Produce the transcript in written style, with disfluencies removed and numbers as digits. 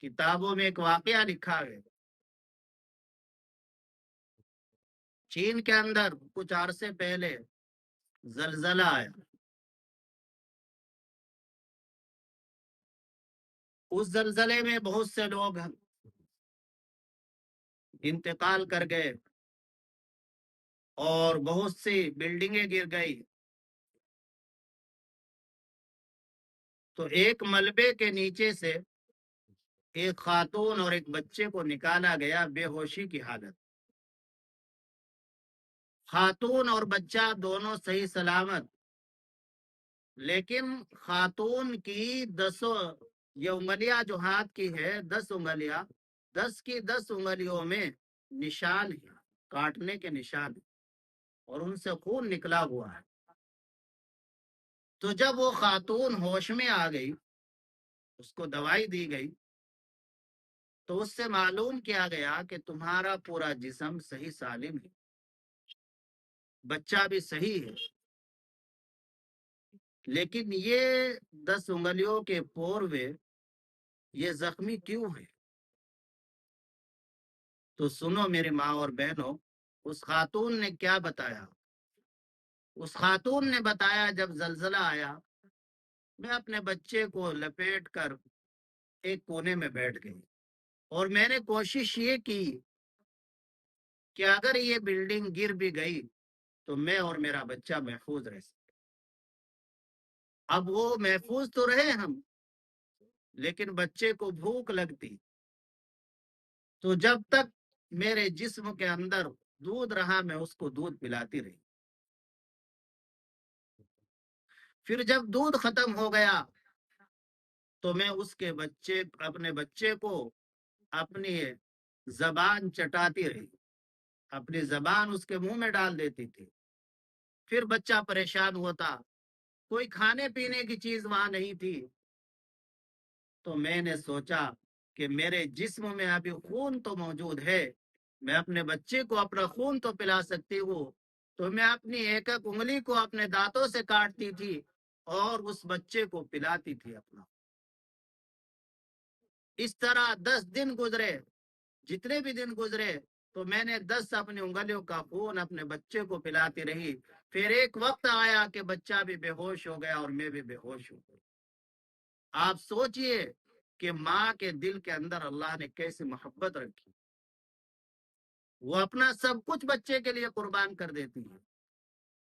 کتابوں میں ایک واقعہ لکھا ہے، چین کے اندر کچھ عرصے پہلے زلزلہ آیا. اس زلزلے میں بہت سے لوگ انتقال کر گئے اور بہت سی بلڈنگیں گر گئی. تو ایک ملبے کے نیچے سے ایک خاتون اور ایک بچے کو نکالا گیا بے ہوشی کی حالت. خاتون اور بچہ دونوں صحیح سلامت، لیکن خاتون کی 10 یہ انگلیاں جو ہاتھ کی ہے، 10 انگلیاں، 10 کی 10 انگلیوں میں نشان ہے، کاٹنے کے نشان ہے، اور ان سے خون نکلا ہوا ہے. تو جب وہ خاتون ہوش میں آ گئی، اس کو دوائی دی گئی، تو اس سے معلوم کیا گیا کہ تمہارا پورا جسم صحیح سالم ہے، بچہ بھی صحیح ہے، لیکن یہ 10 انگلیوں کے پوروے یہ زخمی کیوں ہے؟ تو سنو میری ماں اور بہنوں، اس خاتون نے کیا بتایا. اس خاتون نے بتایا، جب زلزلہ آیا میں اپنے بچے کو لپیٹ کر ایک کونے میں بیٹھ گئی، اور میں نے کوشش یہ کی کہ اگر یہ بلڈنگ گر بھی گئی تو میں اور میرا بچہ محفوظ رہ سکے. اب وہ محفوظ تو رہے ہم، لیکن بچے کو بھوک لگتی. تو جب تک میرے جسم کے اندر دودھ رہا میں اس کو دودھ پلاتی رہی. پھر جب دودھ ختم ہو گیا تو میں اپنے بچے کو اپنی زبان چٹاتی رہی، اپنی زبان اس کے منہ میں ڈال دیتی تھی. پھر بچہ پریشان ہوتا، کوئی کھانے پینے کی چیز وہاں نہیں تھی. تو میں نے سوچا کہ میرے جسم میں ابھی خون تو موجود ہے، میں اپنے بچے کو اپنا خون تو پلا سکتی ہوں. تو میں اپنی ایک ایک انگلی کو اپنے دانتوں سے کاٹتی تھی اور اس بچے کو پلاتی تھی اپنا. اس طرح 10 دن گزرے. جتنے بھی دن گزرے تو میں نے 10 اپنی انگلیوں کا خون اپنے بچے کو پلاتی رہی. پھر ایک وقت آیا کہ بچہ بھی بے ہوش ہو گیا اور میں بھی بے ہوش ہو گئی. آپ سوچئے کہ ماں کے دل کے اندر اللہ نے کیسی محبت رکھی. وہ اپنا سب کچھ بچے کے لیے قربان کر دیتی ہے.